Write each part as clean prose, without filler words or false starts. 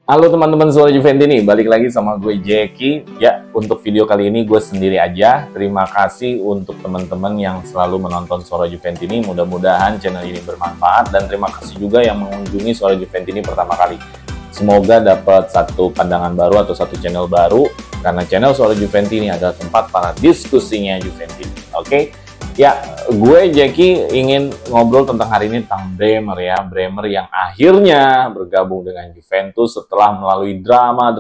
Halo teman-teman Suara Juventini, balik lagi sama gue Jackie. Ya, untuk video kali ini gue sendiri aja. Terima kasih untuk teman-teman yang selalu menonton Suara Juventini. Mudah-mudahan channel ini bermanfaat dan terima kasih juga yang mengunjungi Suara Juventini pertama kali. Semoga dapat satu pandangan baru atau satu channel baru karena channel Suara Juventini adalah tempat para diskusinya Juventini. Oke? Ya, gue Jackie ingin ngobrol tentang hari ini tentang Bremer ya. Bremer yang akhirnya bergabung dengan Juventus setelah melalui drama.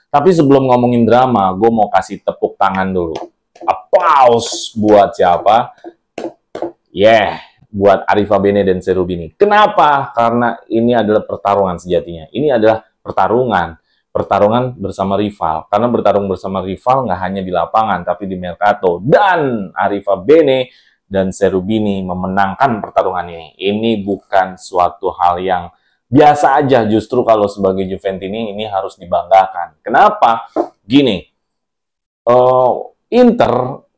Tapi sebelum ngomongin drama, gue mau kasih tepuk tangan dulu. Applause buat siapa? Buat Arriva Bene dan Cherubini. Kenapa? Karena ini adalah pertarungan sejatinya. Ini adalah pertarungan bersama rival. Karena bertarung bersama rival nggak hanya di lapangan, tapi di Mercato. Dan Arriva Bene dan Cherubini memenangkan pertarungan ini. Ini bukan suatu hal yang biasa aja. Justru kalau sebagai Juventini ini harus dibanggakan. Kenapa? Gini, Inter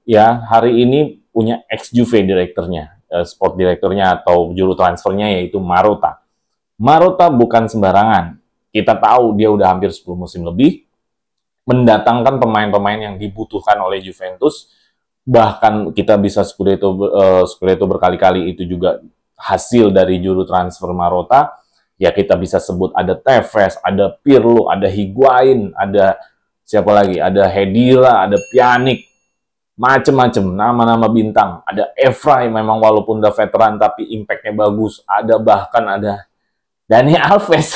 ya hari ini punya ex-Juve direkturnya, sport direkturnya atau juru transfernya yaitu Marotta. Marotta bukan sembarangan. Kita tahu dia udah hampir 10 musim lebih, mendatangkan pemain-pemain yang dibutuhkan oleh Juventus, bahkan kita bisa Scudetto berkali-kali itu juga hasil dari juru transfer Marotta. Ya kita bisa sebut ada Tevez, ada Pirlo, ada Higuain, ada siapa lagi, ada Khedira, ada Pjanic, macem-macem nama-nama bintang. Ada Evra yang memang walaupun udah veteran tapi impact-nya bagus, bahkan ada Dani Alves.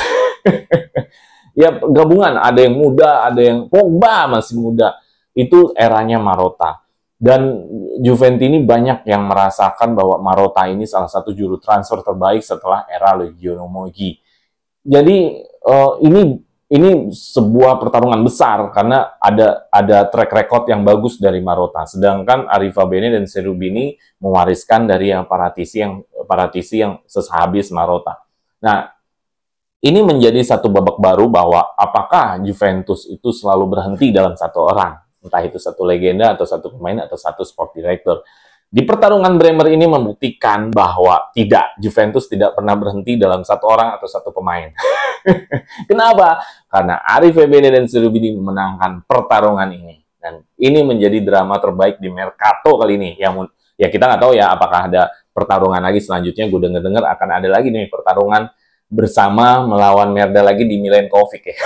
Ya gabungan, ada yang muda, ada yang Pogba masih muda. Itu eranya Marotta. Dan Juventini banyak yang merasakan bahwa Marotta ini salah satu juru transfer terbaik setelah era Legiono Moggi. Jadi ini sebuah pertarungan besar karena ada track record yang bagus dari Marotta. Sedangkan Arriva Bene dan Cherubini mewariskan dari yang Paratisi yang sehabis Marotta. Nah, ini menjadi satu babak baru bahwa apakah Juventus itu selalu berhenti dalam satu orang, entah itu satu legenda atau satu pemain atau satu sport director. Di pertarungan Bremer ini membuktikan bahwa Juventus tidak pernah berhenti dalam satu orang atau satu pemain. Kenapa? Karena Arriva Bene dan Cherubini memenangkan pertarungan ini. Dan ini menjadi drama terbaik di Mercato kali ini. Ya kita nggak tahu ya apakah ada pertarungan lagi selanjutnya. Gue dengar akan ada lagi nih pertarungan bersama melawan Merda lagi di Milenkovic ya.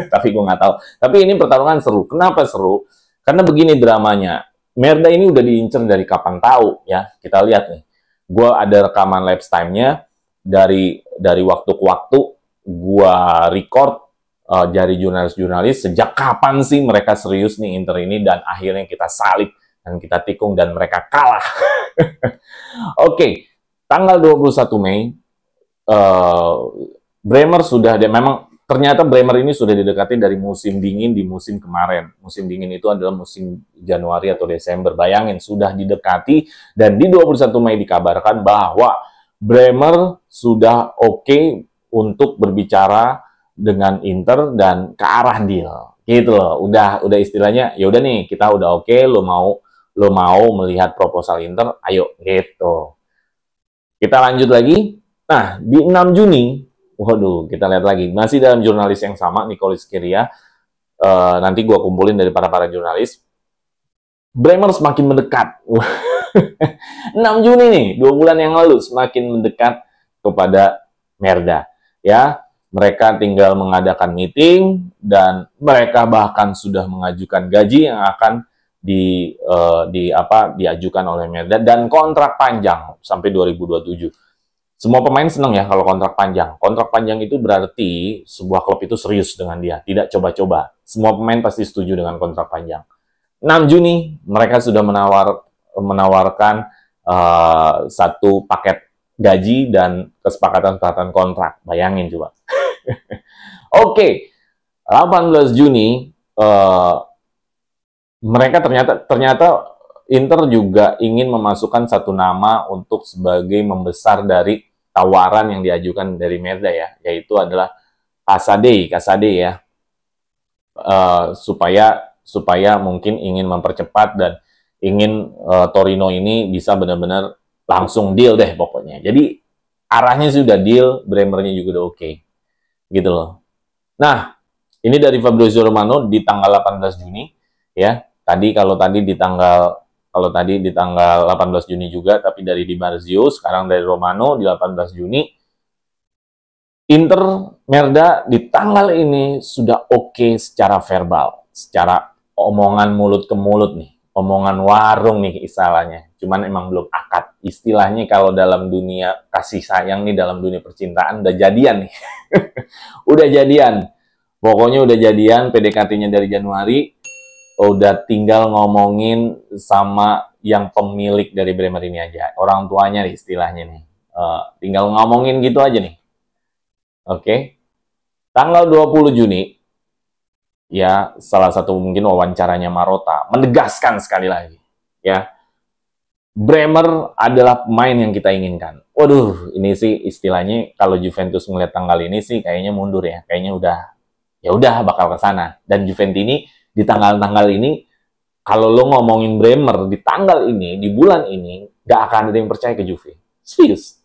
Tapi gue nggak tahu. Tapi ini pertarungan seru. Kenapa seru? Karena begini dramanya. Merda ini udah diincer dari kapan tahu ya. Kita lihat nih. Gue ada rekaman lapse time-nya dari waktu ke waktu. Gue record dari jurnalis-jurnalis sejak kapan sih mereka serius nih Inter ini, dan akhirnya kita salib dan kita tikung dan mereka kalah. Oke, tanggal 21 Mei Bremer sudah memang ternyata Bremer ini sudah didekati dari musim dingin di musim kemarin. Musim dingin itu adalah musim Januari atau Desember. Bayangin sudah didekati, dan di 21 Mei dikabarkan bahwa Bremer sudah oke untuk berbicara dengan Inter dan ke arah deal. Gitu loh. Udah istilahnya ya udah nih, kita udah oke, lo mau melihat proposal Inter, ayo gitu. Kita lanjut lagi. Nah, di 6 Juni, waduh, kita lihat lagi. Masih dalam jurnalis yang sama, Nicolas Scirea. Nanti gue kumpulin dari para jurnalis. Bremer semakin mendekat. 6 Juni nih, 2 bulan yang lalu, semakin mendekat kepada Merda. Ya, mereka tinggal mengadakan meeting, dan mereka bahkan sudah mengajukan gaji yang akan diajukan oleh Merda, dan kontrak panjang sampai 2027. Semua pemain senang ya kalau kontrak panjang. Kontrak panjang itu berarti sebuah klub itu serius dengan dia, tidak coba-coba. Semua pemain pasti setuju dengan kontrak panjang. 6 Juni, mereka sudah menawarkan satu paket gaji dan kesepakatan kontrak. Bayangin coba. Oke, 18 Juni, mereka ternyata Inter juga ingin memasukkan satu nama untuk sebagai membesar dari tawaran yang diajukan dari Merda ya, yaitu adalah Casadei ya, supaya mungkin ingin mempercepat dan ingin Torino ini bisa benar-benar langsung deal deh pokoknya. Jadi arahnya sudah deal, Bremernya juga udah oke. gitu loh. Nah, ini dari Fabrizio Romano di tanggal 18 Juni ya. Kalau tadi di tanggal 18 Juni juga, tapi dari Di Marzio, sekarang dari Romano di 18 Juni. Inter Merda di tanggal ini sudah oke secara verbal, secara omongan mulut ke mulut nih, omongan warung nih istilahnya. Cuman emang belum akad. Istilahnya kalau dalam dunia kasih sayang nih, dalam dunia percintaan udah jadian nih. Udah jadian. Pokoknya udah jadian, PDKT-nya dari Januari, udah tinggal ngomongin sama yang pemilik dari Bremer ini aja. Orang tuanya nih istilahnya nih. Tinggal ngomongin gitu aja nih. Oke. Tanggal 20 Juni, ya salah satu mungkin wawancaranya Marotta, menegaskan sekali lagi. Ya, Bremer adalah pemain yang kita inginkan. Waduh, ini sih istilahnya kalau Juventus melihat tanggal ini sih kayaknya mundur ya. Kayaknya udah bakal ke sana. Dan Juventus ini di tanggal-tanggal ini, kalau lo ngomongin Bremer di tanggal ini, di bulan ini, gak akan ada yang percaya ke Juve. Serius.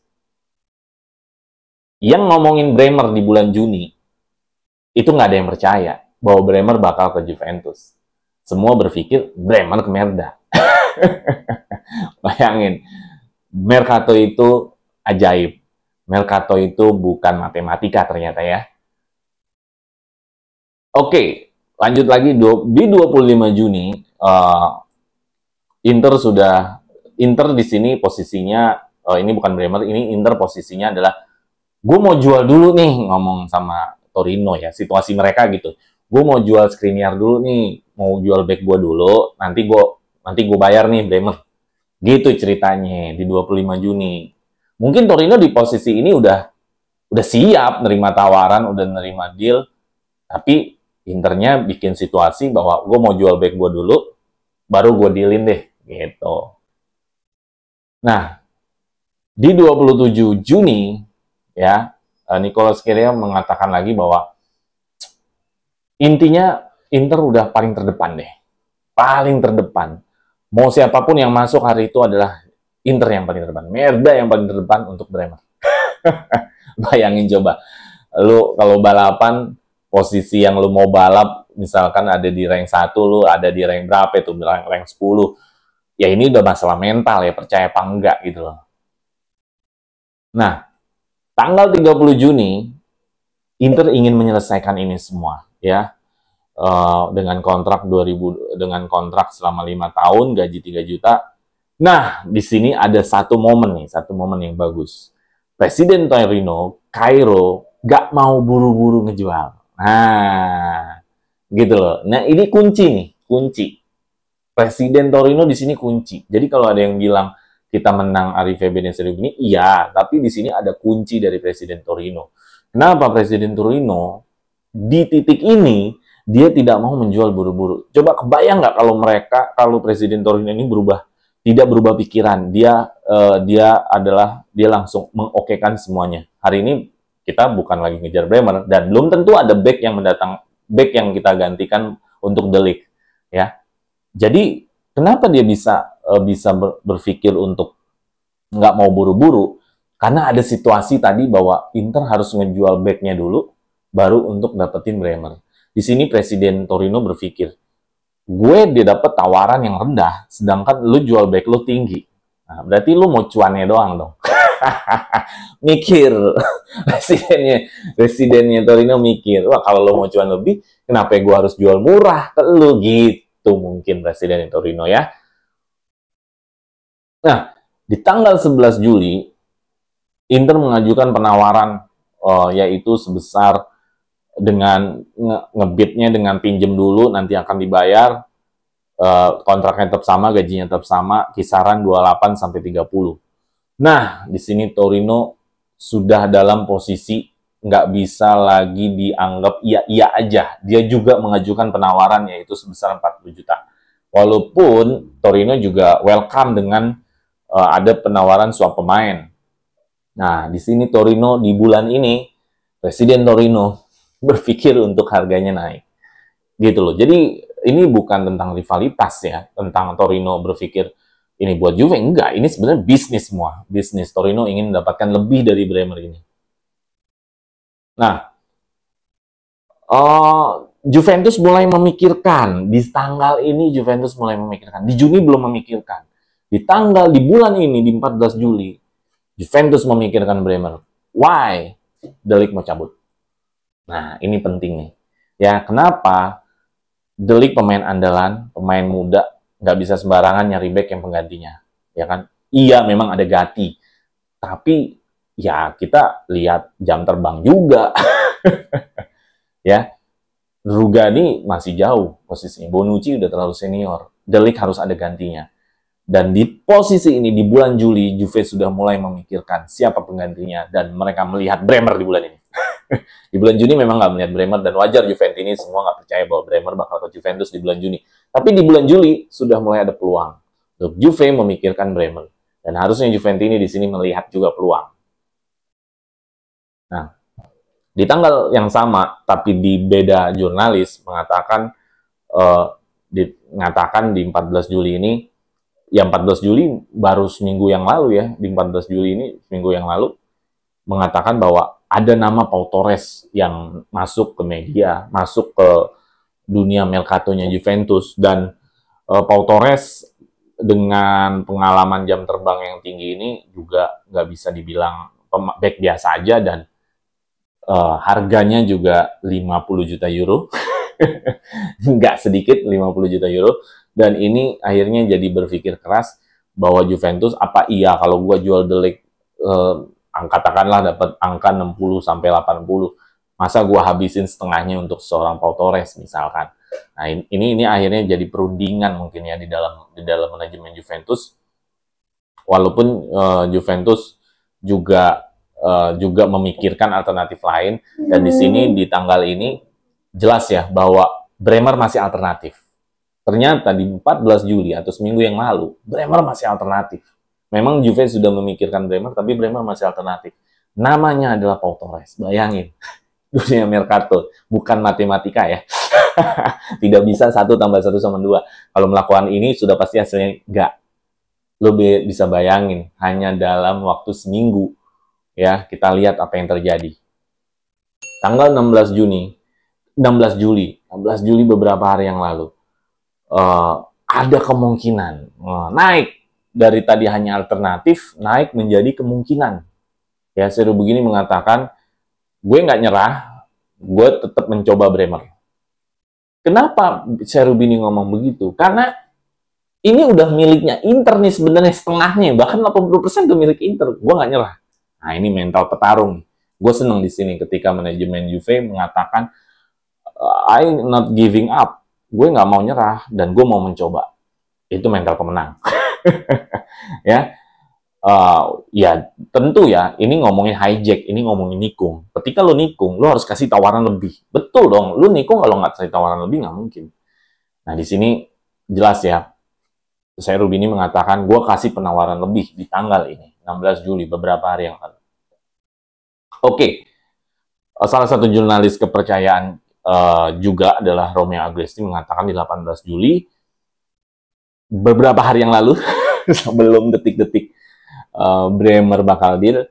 Yang ngomongin Bremer di bulan Juni, itu nggak ada yang percaya bahwa Bremer bakal ke Juventus. Semua berpikir Bremer ke Merda. Bayangin, Mercato itu ajaib. Mercato itu bukan matematika ternyata ya. Oke, lanjut lagi di 25 Juni, Inter di sini posisinya, ini bukan Bremer, ini Inter posisinya adalah gue mau jual dulu nih, ngomong sama Torino ya, situasi mereka gitu. Gue mau jual Skriniar dulu nih, mau jual back gue dulu, nanti gue bayar nih Bremer. Gitu ceritanya di 25 Juni. Mungkin Torino di posisi ini udah siap nerima tawaran, udah nerima deal, tapi Internya bikin situasi bahwa gue mau jual back gue dulu, baru gue dealin deh, gitu. Nah, di 27 Juni, ya, Nicolo Scirea mengatakan lagi bahwa intinya Inter udah paling terdepan deh. Paling terdepan. Mau siapapun yang masuk hari itu adalah Inter yang paling terdepan. Merda yang paling terdepan untuk Bremer. Bayangin coba. Lu kalau balapan, posisi yang lu mau balap, misalkan ada di rank 1, lu ada di rank berapa itu, rank 10. Ya ini udah masalah mental ya, percaya apa enggak gitu loh. Nah, tanggal 30 Juni, Inter ingin menyelesaikan ini semua, ya. Dengan kontrak selama 5 tahun, gaji 3 juta. Nah, di sini ada satu momen yang bagus. Presiden Torino, Cairo, gak mau buru-buru ngejual. Nah, gitu loh. Nah, ini kunci. Presiden Torino di sini kunci. Jadi kalau ada yang bilang kita menang Arriva Benessere ini, iya, tapi di sini ada kunci dari Presiden Torino. Kenapa Presiden Torino di titik ini dia tidak mau menjual buru-buru? Coba kebayang nggak kalau Presiden Torino ini tidak berubah pikiran, dia langsung mengokekan semuanya. Hari ini kita bukan lagi ngejar Bremer dan belum tentu ada back yang kita gantikan untuk De Ligt, ya. Jadi kenapa dia bisa berpikir untuk nggak mau buru-buru? Karena ada situasi tadi bahwa Inter harus ngejual back-nya dulu, baru untuk dapetin Bremer. Di sini Presiden Torino berpikir, gue dia dapat tawaran yang rendah, sedangkan lu jual back lu tinggi. Nah, berarti lu mau cuannya doang dong. Mikir. Presidennya Torino mikir, wah kalau lu mau cuan lebih, kenapa gue harus jual murah ke lu gitu? Mungkin Presiden Torino ya. Nah, di tanggal 11 Juli, Inter mengajukan penawaran yaitu sebesar dengan ngebitnya dengan pinjem dulu, nanti akan dibayar, kontraknya tetap sama, gajinya tetap sama, kisaran 28 sampai 30. Nah, di sini Torino sudah dalam posisi nggak bisa lagi dianggap iya-iya aja. Dia juga mengajukan penawaran yaitu sebesar 40 juta. Walaupun Torino juga welcome dengan ada penawaran swap pemain. Nah, di sini Torino di bulan ini, Presiden Torino berpikir untuk harganya naik. Gitu loh. Jadi ini bukan tentang rivalitas ya, tentang Torino berpikir ini buat Juve, enggak. Ini sebenarnya bisnis semua. Bisnis Torino ingin mendapatkan lebih dari Bremer ini. Nah, Juventus mulai memikirkan di tanggal ini. Juventus mulai memikirkan, di Juni belum memikirkan, di bulan ini, di 14 Juli Juventus memikirkan Bremer. Why? De Ligt mau cabut. Nah, ini penting nih ya. Kenapa? De Ligt pemain andalan, pemain muda, nggak bisa sembarangan nyari back yang penggantinya, ya kan? Iya, memang ada Gatti, tapi ya kita lihat jam terbang juga. Ya, Rugani masih jauh posisinya. Bonucci udah terlalu senior. De Ligt harus ada gantinya. Dan di posisi ini, di bulan Juli, Juve sudah mulai memikirkan siapa penggantinya. Dan mereka melihat Bremer di bulan ini. Di bulan Juni memang nggak melihat Bremer, dan wajar Juventus ini semua nggak percaya bahwa Bremer bakal ke Juventus di bulan Juni. Tapi di bulan Juli sudah mulai ada peluang untuk Juve memikirkan Bremer. Dan harusnya Juventus ini di sini melihat juga peluang. Nah, di tanggal yang sama, tapi di beda jurnalis mengatakan di 14 Juli ini, ya 14 Juli baru seminggu yang lalu ya, di 14 Juli ini seminggu yang lalu mengatakan bahwa ada nama Pau Torres yang masuk ke media, masuk ke dunia mercatonya Juventus, dan Pau Torres dengan pengalaman jam terbang yang tinggi ini juga nggak bisa dibilang back biasa aja, dan harganya juga 50 juta euro. Nggak sedikit, 50 juta euro. Dan ini akhirnya jadi berpikir keras bahwa Juventus, apa iya kalau gua jual De Ligt, katakanlah dapat angka 60 sampai 80, masa gua habisin setengahnya untuk seorang Pau Torres misalkan. Nah, ini akhirnya jadi perundingan mungkin ya di dalam manajemen Juventus. Walaupun Juventus juga memikirkan alternatif lain, dan di sini di tanggal ini jelas ya bahwa Bremer masih alternatif. Ternyata di 14 Juli atau seminggu yang lalu, Bremer masih alternatif. Memang Juve sudah memikirkan Bremer, tapi Bremer masih alternatif. Namanya adalah Pau Torres. Bayangin, dunia mercato, bukan matematika ya. Tidak bisa 1 tambah 1 sama 2. Kalau melakukan ini sudah pasti hasilnya enggak. Lo bisa bayangin, hanya dalam waktu seminggu ya, kita lihat apa yang terjadi. Tanggal 16 Juli beberapa hari yang lalu, ada kemungkinan naik dari tadi hanya alternatif, naik menjadi kemungkinan. Ya, Seru begini mengatakan, gue nggak nyerah, gue tetap mencoba Bremer. Kenapa Cherubini ngomong begitu? Karena ini udah miliknya Inter nih sebenarnya, setengahnya, bahkan 80% itu milik Inter. Gue nggak nyerah. Nah, ini mental petarung. Gue seneng di sini ketika manajemen Juve mengatakan, I not giving up. Gue nggak mau nyerah dan gue mau mencoba. Itu mental pemenang. Ya, ya tentu ya. Ini ngomongin hijack, ini ngomongin nikung. Ketika lo nikung, lo harus kasih tawaran lebih. Betul dong. Lo nikung kalau nggak kasih tawaran lebih nggak mungkin. Nah, di sini jelas ya. Saya Rubini mengatakan, gue kasih penawaran lebih di tanggal ini, 16 Juli, beberapa hari yang lalu. Oke. Salah satu jurnalis kepercayaan juga adalah Romeo Agresti mengatakan di 18 Juli, beberapa hari yang lalu, sebelum detik-detik Bremer bakal deal,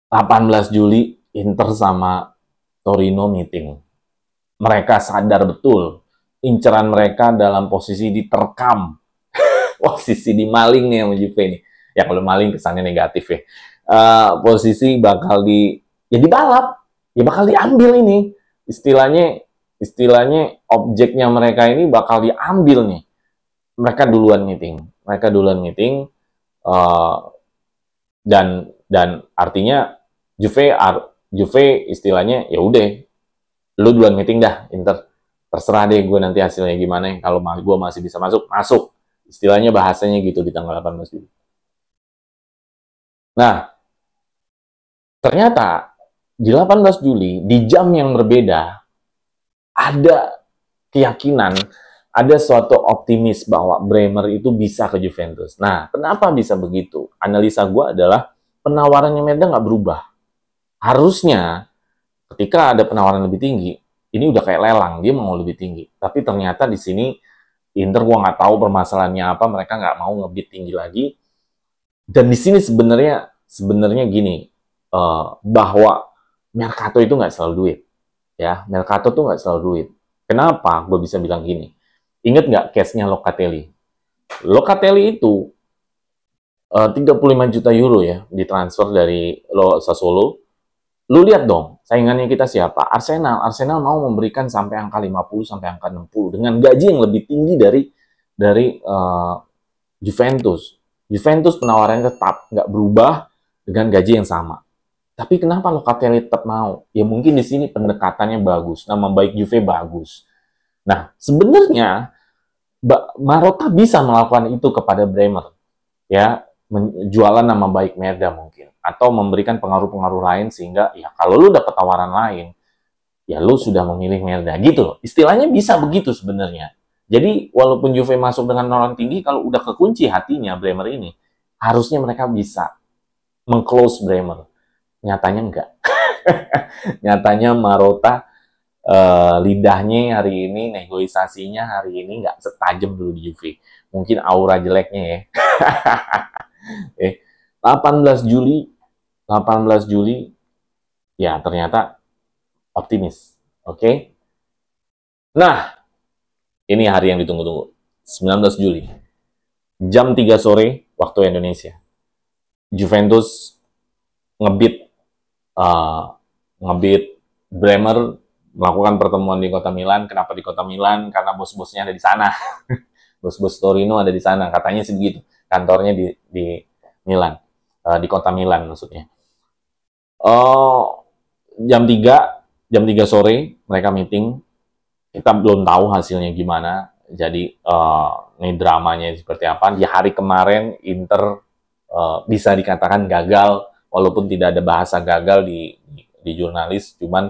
18 Juli Inter sama Torino meeting. Mereka sadar betul inceran mereka dalam posisi diterkam, posisi dimaling nih sama Juve nih. Ya kalau maling kesannya negatif ya. Posisi bakal dibalap, ya bakal diambil ini. Istilahnya objeknya mereka ini bakal diambil nih. Mereka duluan meeting, dan artinya Juve istilahnya ya udah, lu duluan meeting dah Inter, terserah deh gue nanti hasilnya gimana. Kalau gue masih bisa masuk, istilahnya bahasanya gitu di tanggal 18 Juli. Nah, ternyata di 18 Juli, di jam yang berbeda, ada keyakinan, ada suatu optimis bahwa Bremer itu bisa ke Juventus. Nah, kenapa bisa begitu? Analisa gue adalah penawarannya Meda nggak berubah. Harusnya ketika ada penawaran lebih tinggi, ini udah kayak lelang, dia mau lebih tinggi. Tapi ternyata di sini Inter, gue nggak tahu permasalahannya apa, mereka nggak mau ngebid tinggi lagi. Dan di sini sebenarnya gini, bahwa mercato itu nggak selalu duit. Ya, Mercato tuh nggak selalu duit. Kenapa? Gue bisa bilang gini. Ingat nggak case-nya Locatelli? Locatelli itu 35 juta euro ya ditransfer dari Sassuolo. Lu lihat dong, saingannya kita siapa? Arsenal. Arsenal mau memberikan sampai angka 50 sampai angka 60 dengan gaji yang lebih tinggi dari Juventus. Juventus penawarannya tetap nggak berubah dengan gaji yang sama. Tapi kenapa Locatelli tetap mau? Ya mungkin di sini pendekatannya bagus, nama baik Juve bagus. Nah, sebenarnya Marotta bisa melakukan itu kepada Bremer, ya, jualan nama baik Merda mungkin, atau memberikan pengaruh-pengaruh lain sehingga ya kalau lu dapat tawaran lain, ya lu sudah memilih Merda gitu loh. Istilahnya bisa begitu sebenarnya. Jadi walaupun Juve masuk dengan orang tinggi, kalau udah kekunci hatinya Bremer ini, harusnya mereka bisa mengclose Bremer. Nyatanya enggak. Nyatanya Marotta lidahnya hari ini, negosiasinya hari ini nggak setajam dulu di Juve. Mungkin aura jeleknya ya. 18 Juli, 18 Juli, ya ternyata optimis. Oke. Nah, ini hari yang ditunggu-tunggu. 19 Juli, jam 3 sore waktu Indonesia. Juventus ngebit Bremer melakukan pertemuan di kota Milan. Kenapa di kota Milan? Karena bos-bosnya ada di sana. Bos-bos Torino ada di sana. Katanya segitu. Kantornya di Milan. Di kota Milan maksudnya. Jam 3 sore mereka meeting. Kita belum tahu hasilnya gimana. Jadi ini dramanya seperti apa. Di hari kemarin Inter bisa dikatakan gagal, walaupun tidak ada bahasa gagal di jurnalis, cuman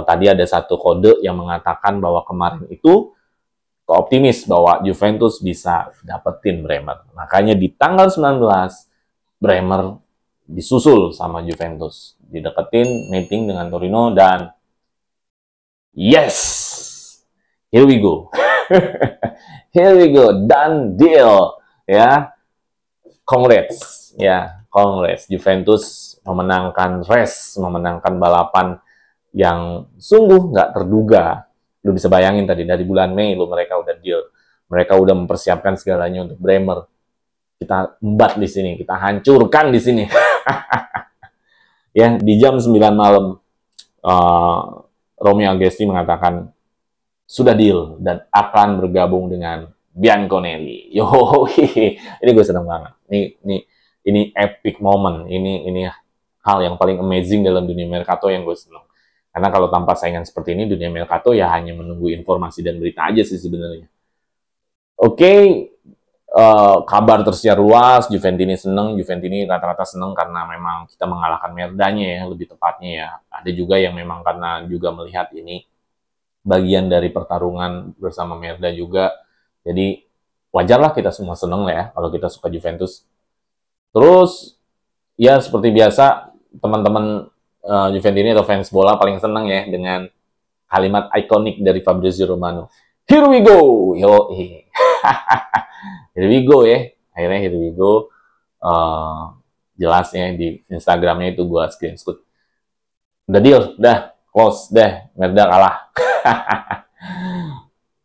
tadi ada satu kode yang mengatakan bahwa kemarin itu optimis bahwa Juventus bisa dapetin Bremer. Makanya di tanggal 19, Bremer disusul sama Juventus. Dideketin, meeting dengan Torino, dan yes! Here we go. Here we go. Done deal. Ya. Congrats. Ya, congrats. Juventus memenangkan race, memenangkan balapan yang sungguh nggak terduga. Lu bisa bayangin tadi dari bulan Mei mereka udah deal, mereka udah mempersiapkan segalanya untuk Bremer. Kita embat di sini, kita hancurkan di sini. Ya, di jam 9 malam Romeo Agesti mengatakan sudah deal dan akan bergabung dengan Bianconeri. Yo, ini gue seneng banget. Ini epic moment. Ini hal yang paling amazing dalam dunia Mercato yang gue seneng. Karena kalau tanpa saingan seperti ini, dunia Mercato ya hanya menunggu informasi dan berita aja sih sebenarnya. Oke, kabar tersiar luas, Juventini seneng, Juventini rata-rata seneng karena memang kita mengalahkan Merdanya ya, lebih tepatnya ya. Ada juga yang memang karena juga melihat ini bagian dari pertarungan bersama Merda juga. Jadi wajarlah kita semua seneng lah ya kalau kita suka Juventus. Terus ya seperti biasa teman-teman Juventini atau fans bola paling seneng ya dengan kalimat ikonik dari Fabrizio Romano. Here we go, yo, here we go ya. Akhirnya here we go. Jelasnya di Instagramnya itu gue screenshot. Udah deal, udah close, deh, Merda kalah.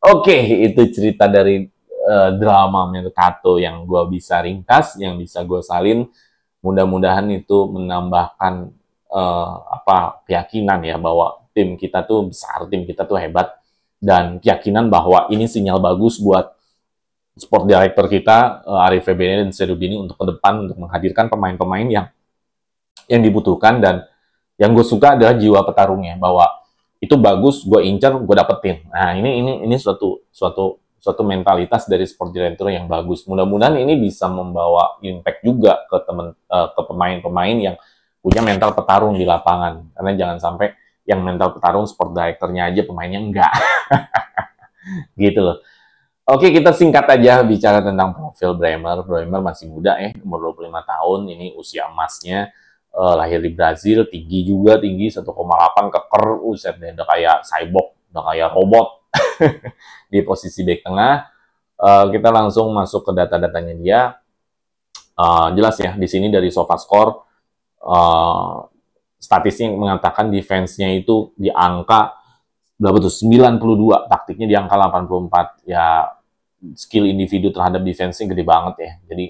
Oke, itu cerita dari drama Mercato yang gue bisa ringkas, yang bisa gue salin. Mudah-mudahan itu menambahkan keyakinan ya bahwa tim kita tuh besar, tim kita tuh hebat, dan keyakinan bahwa ini sinyal bagus buat sport director kita Arif Febeni dan Serubini untuk ke depan untuk menghadirkan pemain-pemain yang dibutuhkan. Dan yang gue suka adalah jiwa petarungnya, bahwa itu bagus, gue incer, gue dapetin. Nah, ini suatu mentalitas dari sport director yang bagus. Mudah-mudahan ini bisa membawa impact juga ke pemain-pemain yang punya mental petarung di lapangan. Karena jangan sampai yang mental petarung sport directornya aja, pemainnya enggak. Gitu loh. Oke, kita singkat aja bicara tentang profil Bremer. Bremer masih muda ya, umur 25 tahun. Ini usia emasnya. Lahir di Brazil, tinggi 1,8 keker, udah kayak cyborg, udah kayak robot. Di posisi back tengah. Kita langsung masuk ke data-datanya dia. Jelas ya, di sini dari SofaScore statistik yang mengatakan defense-nya itu di angka berapa tuh? 92, taktiknya di angka 84. Ya, skill individu terhadap defense-nya gede banget ya. Jadi,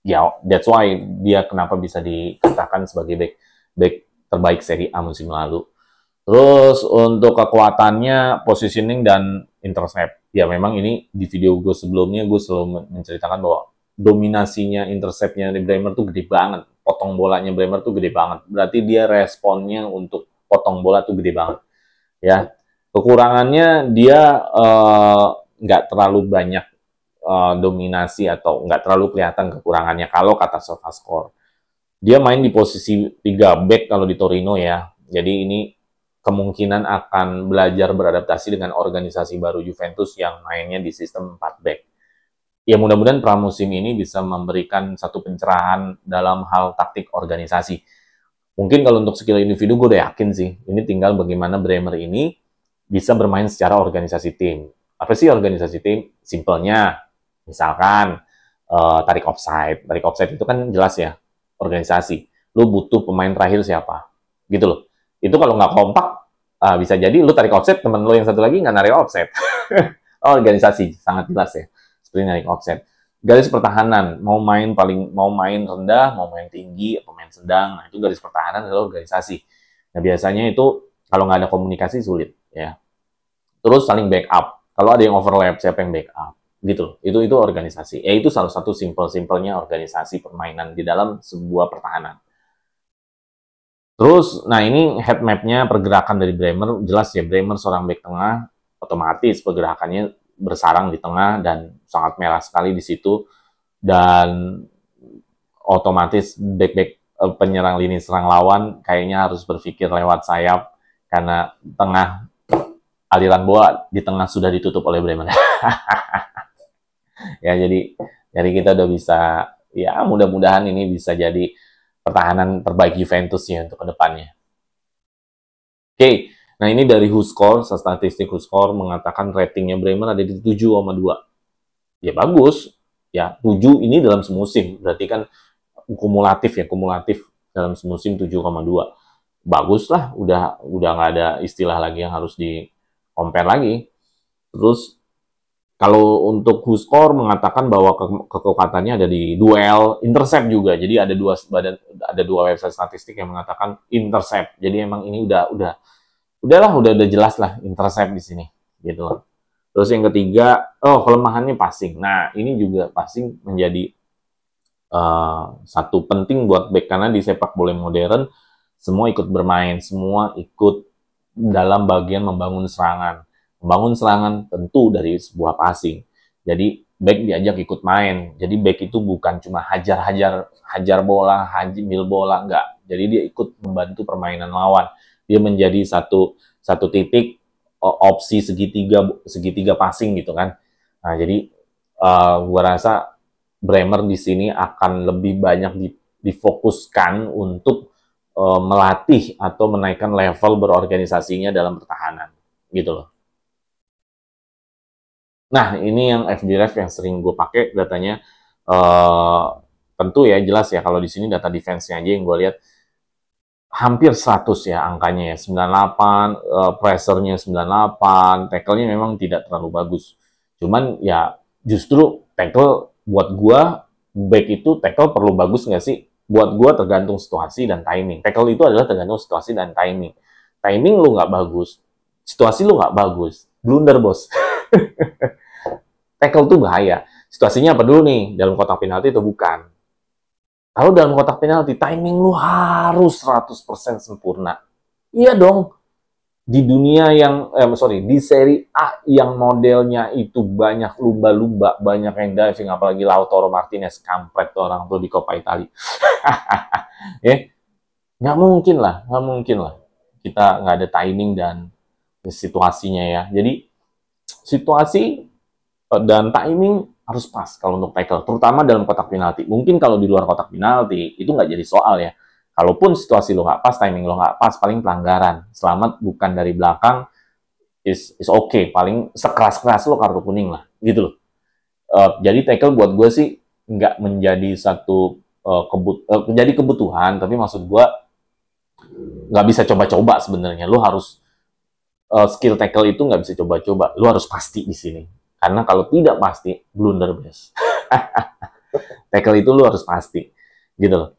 ya, that's why dia kenapa bisa dikatakan sebagai back terbaik Serie A musim lalu. Terus untuk kekuatannya, positioning dan intercept. Ya memang ini di video gue sebelumnya gue selalu menceritakan bahwa dominasinya interceptnya di Bremer tuh gede banget. Potong bolanya Bremer tuh gede banget. Berarti dia responnya untuk potong bola tuh gede banget. Ya, kekurangannya dia nggak terlalu banyak dominasi atau nggak terlalu kelihatan kekurangannya kalau kata SofaScore. Dia main di posisi 3 back kalau di Torino ya. Jadi ini kemungkinan akan belajar beradaptasi dengan organisasi baru Juventus yang mainnya di sistem 4 back. Ya mudah-mudahan pramusim ini bisa memberikan satu pencerahan dalam hal taktik organisasi. Mungkin kalau untuk skill individu gue udah yakin sih. Ini tinggal bagaimana Bremer ini bisa bermain secara organisasi tim. Apa sih organisasi tim? Simpelnya, misalkan tarik offside. Tarik offside itu kan jelas ya, organisasi. Lu butuh pemain terakhir siapa? Gitu loh. Itu kalau nggak kompak, bisa jadi lu tarik offset, temen lu yang satu lagi nggak narik offset. Organisasi, sangat jelas ya. Seperti narik offset. Garis pertahanan, mau main rendah, mau main tinggi, atau main sedang, nah itu garis pertahanan adalah organisasi. Nah biasanya itu kalau nggak ada komunikasi sulit ya. Terus saling backup. Kalau ada yang overlap, siapa yang backup? Gitu loh. Itu organisasi. Ya itu salah satu simpel-simpelnya organisasi permainan di dalam sebuah pertahanan. Terus, nah ini head map-nya pergerakan dari Bremer, jelas ya, Bremer seorang back tengah, otomatis pergerakannya bersarang di tengah dan sangat merah sekali di situ, dan otomatis back-back penyerang lini serang lawan kayaknya harus berpikir lewat sayap, karena tengah aliran bola di tengah sudah ditutup oleh Bremer. Ya, jadi kita udah bisa, ya mudah-mudahan ini bisa jadi pertahanan terbaik Juventus ya untuk kedepannya. Oke, nah ini dari WhoScored, statistik WhoScored mengatakan ratingnya Bremer ada di 7,2. Ya bagus, ya 7 ini dalam semusim, berarti kan kumulatif dalam semusim 7,2. Bagus lah, udah nggak ada istilah lagi yang harus di compare lagi. Terus kalau untuk WhoScored mengatakan bahwa kekuatannya ada di duel, intercept juga. Jadi ada dua website statistik yang mengatakan intercept. Jadi emang ini udah jelas lah intercept di sini, gitu loh. Terus yang ketiga, kelemahannya passing. Nah, ini juga passing menjadi satu penting buat back, karena di sepak bola modern semua ikut bermain, semua ikut dalam bagian membangun serangan. Membangun serangan tentu dari sebuah passing. Jadi back diajak ikut main. Jadi back itu bukan cuma hajar bola, mil bola, enggak. Jadi dia ikut membantu permainan lawan. Dia menjadi satu titik opsi segitiga passing gitu kan. Nah, jadi gua rasa Bremer di sini akan lebih banyak difokuskan untuk melatih atau menaikkan level berorganisasinya dalam pertahanan gitu loh. Nah, ini yang FBref yang sering gue pakai datanya. Tentu ya jelas ya, kalau di sini data defense-nya aja yang gue lihat hampir 100 ya angkanya ya, 98, pressure-nya 98, tackle-nya memang tidak terlalu bagus. Cuman ya justru tackle buat gue, back itu tackle perlu bagus nggak sih? Buat gue tergantung situasi dan timing. Tackle itu adalah tergantung situasi dan timing. Timing lu nggak bagus, situasi lu nggak bagus, blunder bos. Tackle tuh bahaya. Situasinya apa dulu nih? Dalam kotak penalti atau bukan? Kalau dalam kotak penalti, timing lu harus 100% sempurna. Iya dong. Di dunia yang, di Serie A yang modelnya itu banyak lumba-lumba, banyak yang diving, apalagi Lautaro Martinez, kampret tuh orang tuh di Coppa Italia. Nggak mungkin lah. Kita nggak ada timing dan situasinya ya. Jadi, situasi dan timing harus pas kalau untuk tackle, terutama dalam kotak penalti. Mungkin kalau di luar kotak penalti itu nggak jadi soal ya. Kalaupun situasi lo nggak pas, timing lo nggak pas, paling pelanggaran. Selamat bukan dari belakang, is okay. Paling sekeras-keras lo kartu kuning lah, gitu loh. Jadi tackle buat gue sih nggak menjadi satu menjadi kebutuhan, tapi maksud gue nggak bisa coba-coba sebenarnya. Lu harus skill tackle itu nggak bisa coba-coba. Lu harus pasti di sini. Karena kalau tidak pasti, blunder best. Tackle itu lu harus pasti, gitu loh.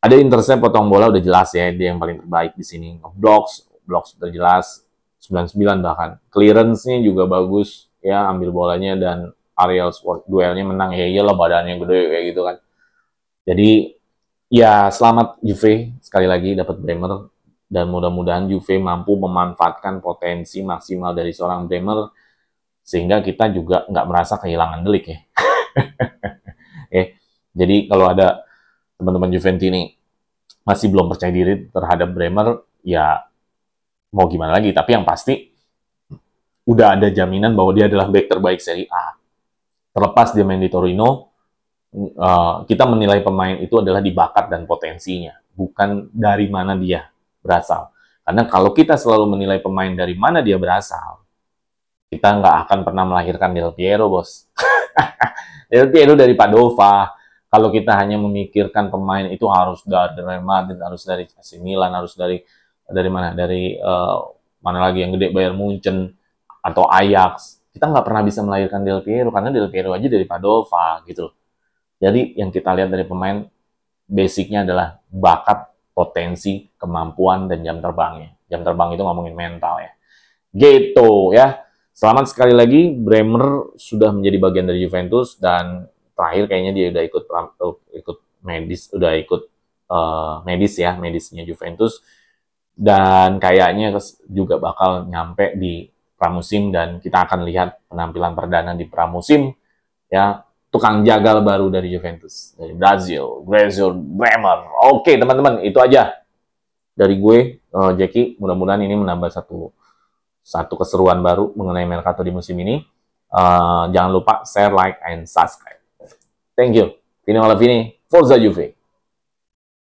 Ada intercept, potong bola udah jelas ya, dia yang paling terbaik di sini. Blocks udah jelas, 99 bahkan. Clearance-nya juga bagus, ya, ambil bolanya dan aerial duelnya menang. Ya iyalah, badannya gede kayak gitu kan. Jadi ya selamat Juve sekali lagi dapat Bremer, dan mudah-mudahan Juve mampu memanfaatkan potensi maksimal dari seorang Bremer sehingga kita juga nggak merasa kehilangan Delik ya. Jadi kalau ada teman-teman Juventini masih belum percaya diri terhadap Bremer, ya mau gimana lagi. Tapi yang pasti udah ada jaminan bahwa dia adalah back terbaik Serie A. Terlepas dia main di Torino, kita menilai pemain itu adalah di bakat dan potensinya, bukan dari mana dia berasal. Karena kalau kita selalu menilai pemain dari mana dia berasal, kita nggak akan pernah melahirkan Del Piero, bos. Del Piero dari Padova. Kalau kita hanya memikirkan pemain itu harus dari Real Madrid, harus dari AC Milan, harus dari mana? Dari mana lagi yang gede, Bayern Munchen atau Ajax. Kita nggak pernah bisa melahirkan Del Piero, karena Del Piero aja dari Padova, gitu loh. Jadi yang kita lihat dari pemain, basicnya adalah bakat, potensi, kemampuan, dan jam terbangnya. Jam terbang itu ngomongin mental ya. Gitu ya. Selamat sekali lagi, Bremer sudah menjadi bagian dari Juventus, dan terakhir kayaknya dia udah ikut medis, udah ikut medisnya Juventus, dan kayaknya juga bakal nyampe di pramusim, dan kita akan lihat penampilan perdana di pramusim ya, tukang jagal baru dari Juventus, dari Brazil, Bremer. Oke teman-teman, itu aja dari gue, Jackie. Mudah-mudahan ini menambah satu keseruan baru mengenai Mercato di musim ini. Jangan lupa share, like, and subscribe. Thank you. Vini Malavini, Forza Juve.